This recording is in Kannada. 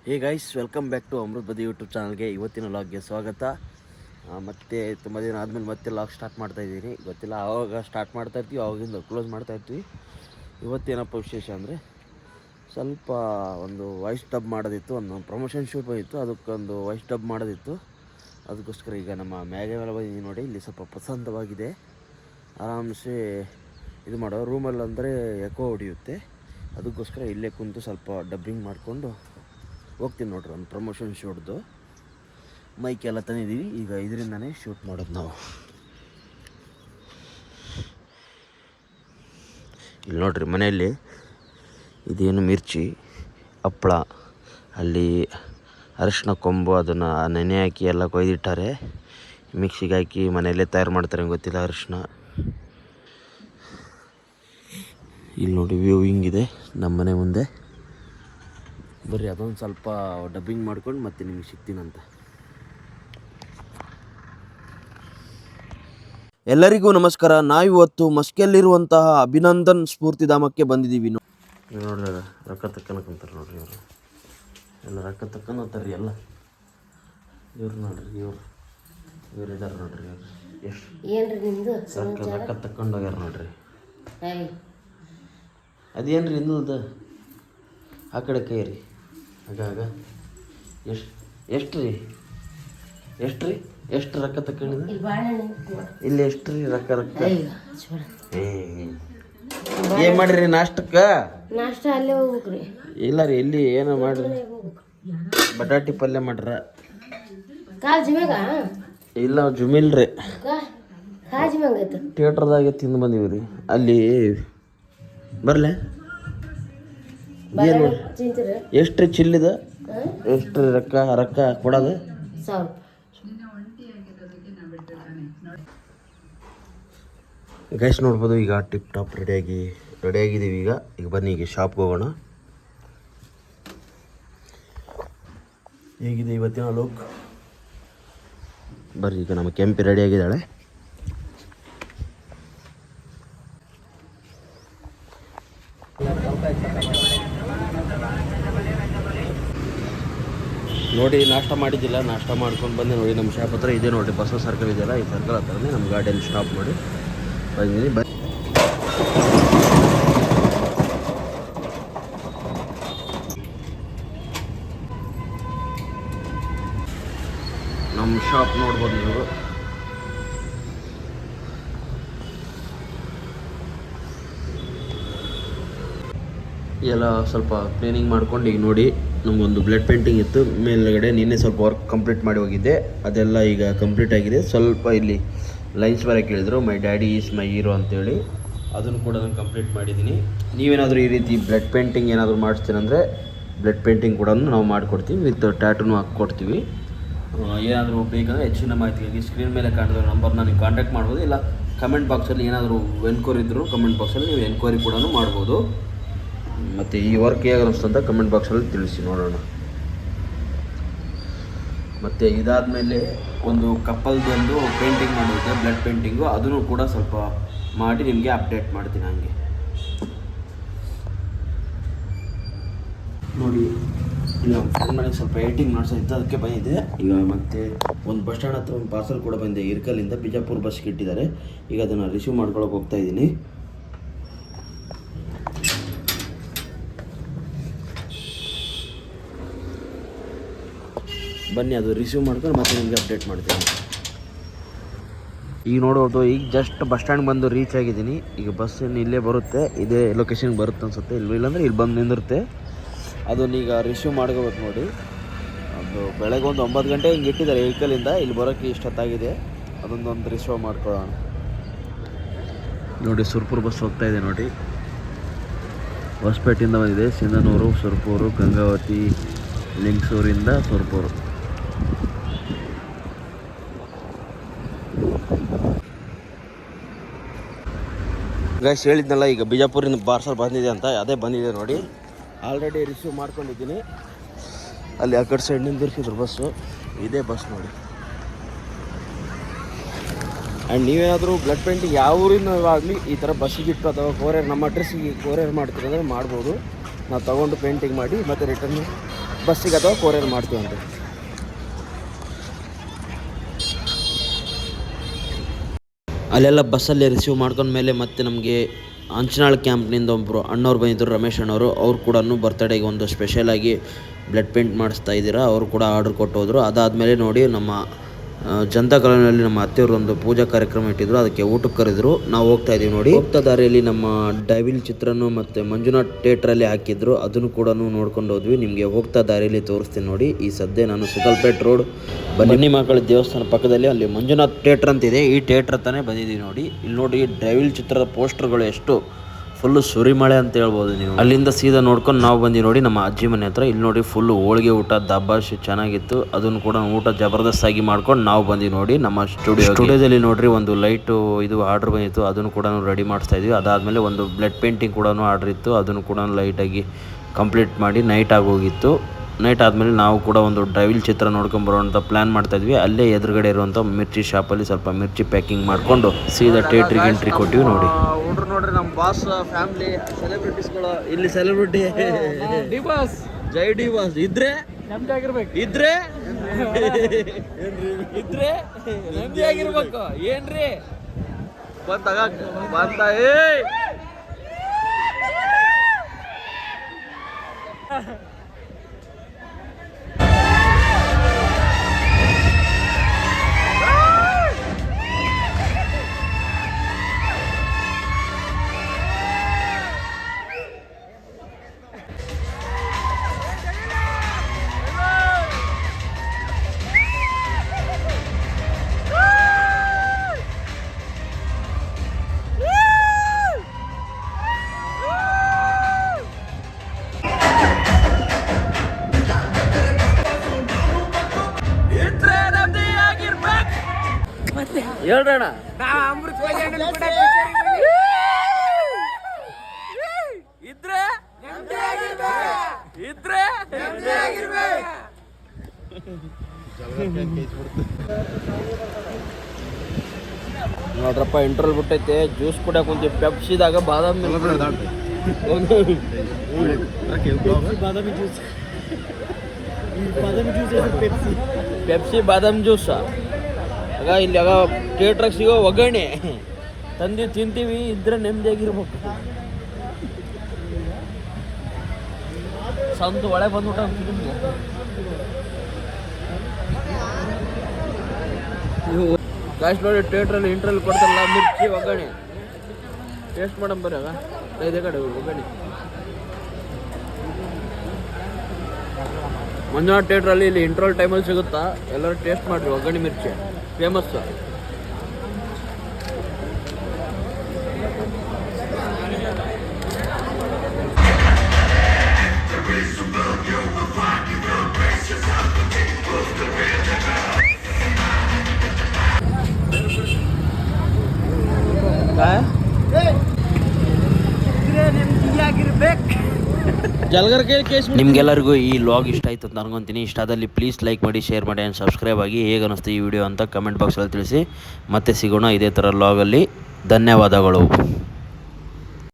Hey guys, welcome back to Amrit ಬದಿ ಯೂಟ್ಯೂಬ್ ಚಾನಲ್ಗೆ. ಇವತ್ತಿನ ಲಾಗ್ಗೆ ಸ್ವಾಗತ. ಮತ್ತೆ ತುಂಬ ದಿನ ಆದಮೇಲೆ ಮತ್ತೆ ಲಾಗ್ ಸ್ಟಾರ್ಟ್ ಮಾಡ್ತಾಯಿದ್ದೀನಿ. ಗೊತ್ತಿಲ್ಲ ಆವಾಗ ಸ್ಟಾರ್ಟ್ ಮಾಡ್ತಾಯಿರ್ತೀವಿ, ಆವಾಗಿಂದ ಕ್ಲೋಸ್ ಮಾಡ್ತಾಯಿರ್ತೀವಿ. ಇವತ್ತೇನಪ್ಪ ವಿಶೇಷ ಅಂದರೆ ಸ್ವಲ್ಪ ಒಂದು ವಾಯ್ಸ್ ಡಬ್ ಮಾಡೋದಿತ್ತು. ಒಂದು ಪ್ರಮೋಷನ್ ಶೂಟ್ ಬಂದಿತ್ತು, ಅದಕ್ಕೊಂದು ವಾಯ್ಸ್ ಡಬ್ ಮಾಡೋದಿತ್ತು. ಅದಕ್ಕೋಸ್ಕರ ಈಗ ನಮ್ಮ ಮ್ಯಾಗೆ ಮೇಲೆ ಬಂದಿದ್ದೀನಿ ನೋಡಿ. ಇಲ್ಲಿ ಸ್ವಲ್ಪ ಪ್ರಶಾಂತವಾಗಿದೆ, ಆರಾಮ್ಸೆ ಇದು ಮಾಡೋ ರೂಮಲ್ಲಿ ಅಂದರೆ ಎಕೋ ಹೊಡೆಯುತ್ತೆ. ಅದಕ್ಕೋಸ್ಕರ ಇಲ್ಲೇ ಕುಂತು ಸ್ವಲ್ಪ ಡಬ್ಬಿಂಗ್ ಮಾಡಿಕೊಂಡು ಹೋಗ್ತೀನಿ ನೋಡ್ರಿ. ಒಂದು ಪ್ರಮೋಷನ್ ಶೂಟ್ದು ಮೈಕ್ ಎಲ್ಲ ತಂದಿದ್ದೀವಿ. ಈಗ ಇದರಿಂದನೇ ಶೂಟ್ ಮಾಡೋದು ನಾವು. ಇಲ್ಲಿ ನೋಡ್ರಿ, ಮನೆಯಲ್ಲಿ ಇದೇನು ಮಿರ್ಚಿ, ಹಪ್ಪಳ, ಅಲ್ಲಿ ಅರಿಶಿನ ಕೊಂಬು, ಅದನ್ನು ನೆನೆ ಹಾಕಿ ಎಲ್ಲ ಕೊಯ್ದಿಟ್ಟಾರೆ. ಮಿಕ್ಸಿಗೆ ಹಾಕಿ ಮನೆಯಲ್ಲೇ ತಯಾರು ಮಾಡ್ತಾರೆ, ಗೊತ್ತಿಲ್ಲ ಅರಿಶಿನ. ಇಲ್ಲಿ ನೋಡಿ ವ್ಯೂ ಹಿಂಗಿದೆ ನಮ್ಮ ಮನೆ ಮುಂದೆ. ಬರ್ರಿ ಅದೊಂದು ಸ್ವಲ್ಪ ಡಬ್ಬಿಂಗ್ ಮಾಡ್ಕೊಂಡು ಮತ್ತೆ ನಿಮಗೆ ಸಿಗ್ತೀನಂತ. ಎಲ್ಲರಿಗೂ ನಮಸ್ಕಾರ. ನಾವಿವತ್ತು ಮಸ್ಕೆಯಲ್ಲಿರುವಂತಹ ಅಭಿನಂದನ್ ಸ್ಫೂರ್ತಿಧಾಮಕ್ಕೆ ಬಂದಿದ್ದೀವಿ. ನೋಡ್ರಿ, ರೊಕ್ಕ ತಕ್ಕನಕಂತಾರೆ ನೋಡ್ರಿ. ಇವರು ಎಲ್ಲ ರೊಕ್ಕ ತಕ್ಕನತ್ತಾರೆ ಎಲ್ಲ. ಇವ್ರು ನೋಡ್ರಿ, ಇವ್ರು ಇದಾರೆ ನೋಡ್ರಿ. ಎಷ್ಟು ರೊಕ್ಕ ತಕ್ಕೊಂಡೋಗ್ಯಾರ ನೋಡ್ರಿ. ಅದೇನ್ರಿ ಇನ್ನೊಂದು ಆ ಕಡೆ ಕೈ ರೀ. ಆಗ ಎಷ್ಟು ರೊಕ್ಕ ತಕೊಂಡಿದ್ದ? ಇಲ್ಲಿ ಎಷ್ಟು ರೀ ರೊಕ್ಕ? ಏನು ಮಾಡಿರಿ ನಾಷ್ಟಕ್ಕೆ? ಇಲ್ಲ ರೀ, ಇಲ್ಲಿ ಏನೋ ಮಾಡ್ರಿ. ಬಟಾಟಿ ಪಲ್ಯ ಮಾಡ್ರ? ಇಲ್ಲ, ಜುಮಿಲ್ರಿ, ಥಿಯೇಟ್ರದಾಗೆ ತಿಂದು ಬಂದೀವಿ ರೀ. ಅಲ್ಲಿ ಬರ್ಲೆ ಏನು ಎಷ್ಟು ಚಿಲ್ಲಿದ? ಎಷ್ಟು ರೊಕ್ಕ ಕೊಡೋದು? ಗೈಸ್ ನೋಡ್ಬೋದು, ಈಗ ಟಿಪ್ ಟಾಪ್ ರೆಡಿಯಾಗಿದ್ದೀವಿ. ಈಗ ಬನ್ನಿ, ಈಗ ಶಾಪ್ಗೆ ಹೋಗೋಣ. ಹೇಗಿದೆ ಇವತ್ತಿನ ಲುಕ್? ಬರ್ರಿ, ಈಗ ನಮ್ಮ ಕೆಂಪಿ ರೆಡಿಯಾಗಿದ್ದಾಳೆ. ನೋಡಿ, ನಾಷ್ಟ ಮಾಡಿದ್ದಿಲ್ಲ, ನಾಷ್ಟ ಮಾಡ್ಕೊಂಡು ಬಂದೆ ನೋಡಿ. ನಮ್ಮ ಶಾಪ್ ಹತ್ರ ಇದೆ ನೋಡಿ, ಬಸವ ಸರ್ಕಲ್ ಇದೆಯಲ್ಲ, ಈ ಸರ್ಕಲ್ ಹತ್ರನೇ ನಮ್ಮ ಗಾಡಿಯಲ್ಲಿ ಸ್ಟಾಪ್ ಮಾಡಿ ಬಂದಿದ್ದೀನಿ. ನಮ್ಮ ಶಾಪ್ ನೋಡ್ಬೋದು ನೀವು. ಎಲ್ಲ ಸ್ವಲ್ಪ ಕ್ಲೀನಿಂಗ್ ಮಾಡ್ಕೊಂಡು ಈಗ ನೋಡಿ, ನಮಗೊಂದು ಬ್ಲಡ್ ಪೇಂಟಿಂಗ್ ಇತ್ತು ಮೇಲ್ಗಡೆ. ನಿನ್ನೆ ಸ್ವಲ್ಪ ವರ್ಕ್ ಕಂಪ್ಲೀಟ್ ಮಾಡಿ ಹೋಗಿದ್ದೆ, ಅದೆಲ್ಲ ಈಗ ಕಂಪ್ಲೀಟ್ ಆಗಿದೆ. ಸ್ವಲ್ಪ ಇಲ್ಲಿ ಲೈನ್ಸ್ ಬರೋಕ್ಕೆ ಹೇಳಿದ್ರು, ಮೈ ಡ್ಯಾಡಿ ಈಸ್ ಮೈ ಹೀರೋ ಅಂತೇಳಿ. ಅದನ್ನು ಕೂಡ ನಾನು ಕಂಪ್ಲೀಟ್ ಮಾಡಿದ್ದೀನಿ. ನೀವೇನಾದರೂ ಈ ರೀತಿ ಬ್ಲಡ್ ಪೇಂಟಿಂಗ್ ಏನಾದರೂ ಮಾಡಿಸ್ತೀರಂದರೆ ಬ್ಲಡ್ ಪೇಂಟಿಂಗ್ ಕೂಡ ನಾವು ಮಾಡಿಕೊಡ್ತೀವಿ, ವಿತ್ ಟ್ಯಾಟೂನು ಹಾಕ್ಕೊಡ್ತೀವಿ. ಏನಾದರೂ ಬೇಕಂದರೆ ಹೆಚ್ಚಿನ ಮಾಹಿತಿಗಾಗಿ ಸ್ಕ್ರೀನ್ ಮೇಲೆ ಕಾಣಿರೋ ನಂಬರ್ನ ನೀವು ಕಾಂಟ್ಯಾಕ್ಟ್ ಮಾಡ್ಬೋದು. ಇಲ್ಲ ಕಮೆಂಟ್ ಬಾಕ್ಸಲ್ಲಿ ಏನಾದರೂ ಎನ್ಕ್ವೈರಿ ಇದ್ದರೂ ಕಮೆಂಟ್ ಬಾಕ್ಸಲ್ಲಿ ನೀವು ಎನ್ಕ್ವೈರಿ ಕೂಡ ಮಾಡ್ಬೋದು. ಮತ್ತು ಈ ವರ್ಕ್ ಹೇಗೆ ಅನ್ನಿಸ್ತಂತ ಕಮೆಂಟ್ ಬಾಕ್ಸಲ್ಲಿ ತಿಳಿಸಿ ನೋಡೋಣ. ಮತ್ತು ಇದಾದಮೇಲೆ ಒಂದು ಕಪ್ಪಲ್ದೊಂದು ಪೇಂಟಿಂಗ್ ಮಾಡೋದು, ಬ್ಲಡ್ ಪೇಂಟಿಂಗು, ಅದನ್ನು ಕೂಡ ಸ್ವಲ್ಪ ಮಾಡಿ ನಿಮಗೆ ಅಪ್ಡೇಟ್ ಮಾಡ್ತೀನಿ. ಹಂಗೆ ನೋಡಿ, ಇಲ್ಲ ನಮ್ಮ ಫ್ರೆಂಡ್ ಮನೆಗೆ ಸ್ವಲ್ಪ ಎಡಿಟಿಂಗ್ ಮಾಡಿಸೋದಿತ್ತು, ಅದಕ್ಕೆ ಬಂದಿದೆ. ಈಗ ಮತ್ತೆ ಒಂದು ಬಸ್ ಸ್ಟ್ಯಾಂಡ್ ಹತ್ರ ಒಂದು ಪಾರ್ಸಲ್ ಕೂಡ ಬಂದಿದೆ, ಇರ್ಕಲಿಂದ ಬಿಜಾಪುರ ಬಸ್ಗೆ ಇಟ್ಟಿದ್ದಾರೆ. ಈಗ ಅದನ್ನು ರಿಸೀವ್ ಮಾಡ್ಕೊಳಕ್ಕೆ ಹೋಗ್ತಾಯಿದ್ದೀನಿ. ಬನ್ನಿ, ಅದು ರಿಸೀವ್ ಮಾಡ್ಕೊಂಡು ಮತ್ತೆ ನಿಮಗೆ ಅಪ್ಡೇಟ್ ಮಾಡ್ತೀನಿ. ಈಗ ನೋಡೋದು, ಈಗ ಜಸ್ಟ್ ಬಸ್ ಸ್ಟ್ಯಾಂಡ್ ಬಂದು ರೀಚ್ ಆಗಿದ್ದೀನಿ. ಈಗ ಬಸ್ ಇಲ್ಲೇ ಬರುತ್ತೆ, ಇದೇ ಲೊಕೇಶನ್ಗೆ ಬರುತ್ತೆ ಅನ್ಸುತ್ತೆ. ಇಲ್ಲಾಂದರೆ ಇಲ್ಲಿ ಬಂದು ನಿಂದಿರುತ್ತೆ. ಅದನ್ನ ಈಗ ರಿಸೀವ್ ಮಾಡ್ಕೋಬೇಕು ನೋಡಿ. ಅದು ಬೆಳಗ್ಗೆ ಒಂದು 9 ಗಂಟೆ ಹಿಂಗೆ ಇಟ್ಟಿದ್ದಾರೆ ವೆಹಿಕಲಿಂದ. ಇಲ್ಲಿ ಬರೋಕ್ಕೆ ಇಷ್ಟೊತ್ತಾಗಿದೆ. ಅದೊಂದೊಂದು ರಿಸೀವ್ ಮಾಡ್ಕೊಳ್ಳೋಣ ನೋಡಿ. ಸುರ್ಪುರ್ ಬಸ್ ಹೋಗ್ತಾಯಿದೆ ನೋಡಿ. ಹೊಸಪೇಟೆಯಿಂದ ಬಂದಿದೆ, ಸಿಂಧನೂರು, ಸುರ್ಪೂರು, ಗಂಗಾವತಿ, ಲಿಂಗಸೂರಿಂದ ಸುರ್ಪೂರು. ಗೈಸ್ ಹೇಳಿದ್ನಲ್ಲ, ಈಗ ಬಿಜಾಪುರಿಂದ ಪಾರ್ಸಲ್ ಬಂದಿದೆ ಅಂತ, ಅದೇ ಬಂದಿದೆ ನೋಡಿ. ಆಲ್ರೆಡಿ ರಿಸೀವ್ ಮಾಡ್ಕೊಂಡಿದ್ದೀನಿ. ಅಲ್ಲಿ ಆ ಕಡೆ ಸೈಡ್ ನಿಂತಿರ್ತಿದ್ರು ಬಸ್ಸು, ಇದೇ ಬಸ್ ನೋಡಿ. ಆ್ಯಂಡ್ ನೀವೇನಾದರೂ ಬ್ಲಡ್ ಪೇಂಟಿಂಗ್ ಯಾವ ಊರಿಂದ ಆಗಲಿ ಈ ಥರ ಬಸ್ಸಿಗೆ ಇಟ್ಟು ಅಥವಾ ಕೊರಿಯರ್ ನಮ್ಮ ಅಡ್ರೆಸ್ಸಿಗೆ ಕೊರಿಯರ್ ಮಾಡ್ತೀರಂದರೆ ಮಾಡ್ಬೋದು. ನಾವು ತೊಗೊಂಡು ಪೇಂಟಿಂಗ್ ಮಾಡಿ ಮತ್ತು ರಿಟರ್ನ್ ಬಸ್ಸಿಗೆ ಅಥವಾ ಕೊರಿಯರ್ ಮಾಡ್ತೀವಿ ಅಂತ. ಅಲ್ಲೆಲ್ಲ ಬಸ್ಸಲ್ಲಿ ರಿಸೀವ್ ಮಾಡ್ಕೊಂಡ್ಮೇಲೆ ಮತ್ತೆ ನಮಗೆ ಅಂಚನಾಳ್ ಕ್ಯಾಂಪ್ನಿಂದ ಒಬ್ಬರು ಅಣ್ಣವ್ರು ಬಂದಿದ್ದರು, ರಮೇಶ್ ಅಣ್ಣವರು. ಅವ್ರು ಕೂಡ ಬರ್ತ್ಡೇಗೆ ಒಂದು ಸ್ಪೆಷಲಾಗಿ ಬ್ಲಡ್ ಪೇಂಟ್ ಮಾಡಿಸ್ತಾ ಇದ್ದೀರಾ. ಅವರು ಕೂಡ ಆರ್ಡ್ರ್ ಕೊಟ್ಟು ಹೋದರು. ಅದಾದಮೇಲೆ ನೋಡಿ ನಮ್ಮ ಜನತಾ ಕಾಲೋನಿಯಲ್ಲಿ ನಮ್ಮ ಅತ್ತೆಯವರು ಒಂದು ಪೂಜಾ ಕಾರ್ಯಕ್ರಮ ಇಟ್ಟಿದ್ರು, ಅದಕ್ಕೆ ಊಟಕ್ಕೆ ಕರೆದ್ರು. ನಾವು ಹೋಗ್ತಾ ಇದ್ದೀವಿ ನೋಡಿ. ಹೋಗ್ತಾ ದಾರಿಯಲ್ಲಿ ನಮ್ಮ ಡೈವಿಲ್ ಚಿತ್ರನೂ ಮತ್ತು ಮಂಜುನಾಥ್ ಥಿಯೇಟ್ರಲ್ಲಿ ಹಾಕಿದ್ರು, ಅದನ್ನು ಕೂಡ ನೋಡ್ಕೊಂಡು ಹೋದ್ವಿ. ನಿಮಗೆ ಹೋಗ್ತಾ ದಾರಿಯಲ್ಲಿ ತೋರಿಸ್ತೀನಿ ನೋಡಿ. ಈ ಸದ್ಯ ನಾನು ಸುಗಲ್ಪೇಟ್ ರೋಡ್ ಬನ್ನಿ ಮಕ್ಕಳ ದೇವಸ್ಥಾನ ಪಕ್ಕದಲ್ಲಿ ಅಲ್ಲಿ ಮಂಜುನಾಥ್ ಥಿಯೇಟ್ರ್ ಅಂತಿದೆ, ಈ ಥಿಯೇಟ್ರ್ ಹತ್ರನೇ ಬಂದಿದ್ದೀವಿ ನೋಡಿ. ಇಲ್ಲಿ ನೋಡಿ ಡೈವಿಲ್ ಚಿತ್ರದ ಪೋಸ್ಟರ್ಗಳು ಎಷ್ಟು ಫುಲ್ಲು ಸುರಿಮಳೆ ಅಂತ ಹೇಳ್ಬೋದು ನೀವು. ಅಲ್ಲಿಂದ ಸೀದಾ ನೋಡ್ಕೊಂಡು ನಾವು ಬಂದು ನೋಡಿ ನಮ್ಮ ಅಜ್ಜಿ ಮನೆ ಹತ್ರ. ಇಲ್ಲಿ ನೋಡಿ ಫುಲ್ಲು ಹೋಳಿಗೆ ಊಟ, ದಬ್ಬಾಶಿ ಚೆನ್ನಾಗಿತ್ತು. ಅದನ್ನು ಕೂಡ ಊಟ ಜಬರ್ದಸ್ತ್ ಆಗಿ ಮಾಡ್ಕೊಂಡು ನಾವು ಬಂದು ನೋಡಿ ನಮ್ಮ ಸ್ಟುಡಿಯೋದಲ್ಲಿ ನೋಡ್ರಿ ಒಂದು ಲೈಟು ಇದು ಆರ್ಡ್ರ್ ಬಂದಿತ್ತು, ಅದನ್ನು ಕೂಡ ರೆಡಿ ಮಾಡಿಸ್ತಾ ಇದ್ವಿ. ಅದಾದಮೇಲೆ ಒಂದು ಬ್ಲಡ್ ಪೇಂಟಿಂಗ್ ಕೂಡ ಆರ್ಡ್ರ್ ಇತ್ತು, ಅದನ್ನು ಕೂಡ ಲೈಟಾಗಿ ಕಂಪ್ಲೀಟ್ ಮಾಡಿ ನೈಟ್ ಆಗೋಗಿತ್ತು. ನೈಟ್ ಆದಮೇಲೆ ನಾವು ಕೂಡ ಒಂದು ಡೈವಿಲ್ ಚಿತ್ರ ನೋಡ್ಕೊಂಬರೋ ಅಂತ ಪ್ಲ್ಯಾನ್ ಮಾಡ್ತಾಯಿದ್ವಿ. ಅಲ್ಲೇ ಎದುರುಗಡೆ ಇರುವಂಥ ಮಿರ್ಚಿ ಶಾಪಲ್ಲಿ ಸ್ವಲ್ಪ ಮಿರ್ಚಿ ಪ್ಯಾಕಿಂಗ್ ಮಾಡಿಕೊಂಡು ಸೀದಾ ಥಿಯೇಟ್ರಿಗೆ ಎಂಟ್ರಿ ಕೊಟ್ಟಿವಿ ನೋಡಿ. ಹುಡ್ರು ನೋಡ್ರಿ ನಮ್ಮ ಬಾಸ್ ಫ್ಯಾಮಿಲಿ ಸೆಲೆಬ್ರಿಟೀಸ್ಗಳು. ಇಲ್ಲಿ ಸೆಲೆಬ್ರಿಟಿ ಜೈ ಡಿ ಬಾಸ್ ಇದ್ರೆ ಇದ್ರೆ ಇದ್ರೆ ನೆಮ್ಮದಿ ಆಗಿರ್ಬೇಕು. ಏನ್ರಿ ಬಂತ ಏ ಹೇಳ್ರಣ್ಣ. ಇದ್ರೆ ಇದ್ರೆ ನೋಡ್ರಪ್ಪ, ಇಂಟ್ರೋಲ್ ಬಿಟ್ಟೈತೆ. ಜ್ಯೂಸ್ ಕೂಡ ಕುಂತೀವಿ. ಪೆಪ್ಸಿದಾಗ ಬಾದಾಮಿ ಪೆಪ್ಸಿ ಬಾದಾಮಿ ಜ್ಯೂಸ್ ಆಗ ಇಲ್ಲಿ ಆಗ ಥಿಯೇಟ್ರಾಗ ಸಿಗೋ ಒಗ್ಗರಣೆ ತಂದು ತಿಂತೀವಿ. ಇದ್ರೆ ನೆಮ್ಮದಿಯಾಗಿರ್ಬೇಕು. ಸಂತ ಒಳೆ ಬಂದ್ಬಿಟ್ಟ ಗಾಯ್ಸ್ ನೋಡಿ. ಥಿಯೇಟ್ರಲ್ಲಿ ಇಂಟ್ರಲ್ಲಿ ಕೊಡ್ತಾರಲ್ಲ ಮಿರ್ಚಿ ಒಗ್ಗರಣೆ, ಟೇಸ್ಟ್ ಮಾಡಮ್ ಬರ್ರಿ. ಆಗ ಇದೇ ಕಡೆ ಒಗ್ಗರಣೆ ಮಂಜುನಾಥ್ ಥಿಯೇಟ್ರಲ್ಲಿ ಇಲ್ಲಿ ಇಂಟ್ರೋಲ್ ಟೈಮಲ್ಲಿ ಸಿಗುತ್ತಾ, ಎಲ್ಲರೂ ಟೇಸ್ಟ್ ಮಾಡಿರಿ. ಒಗ್ಗರಣೆ ಮಿರ್ಚಿ ಫೇಮಸ್. ನಿಮ್ಗೆಲ್ಲರಿಗೂ ಈ ಲಾಗ್ ಇಷ್ಟ ಆಯ್ತು ಅಂತ ಅನ್ಕೊಂತೀನಿ. ಇಷ್ಟ ಆದಲ್ಲಿ ಪ್ಲೀಸ್ ಲೈಕ್ ಮಾಡಿ, ಶೇರ್ ಮಾಡಿ ಆ್ಯಂಡ್ ಸಬ್ಸ್ಕ್ರೈಬ್ ಆಗಿ. ಹೇಗೆ ಅನ್ನಿಸ್ತು ಈ ವಿಡಿಯೋ ಅಂತ ಕಮೆಂಟ್ ಬಾಕ್ಸಲ್ಲಿ ತಿಳಿಸಿ. ಮತ್ತೆ ಸಿಗೋಣ ಇದೇ ಥರ ಲಾಗಲ್ಲಿ. ಧನ್ಯವಾದಗಳು.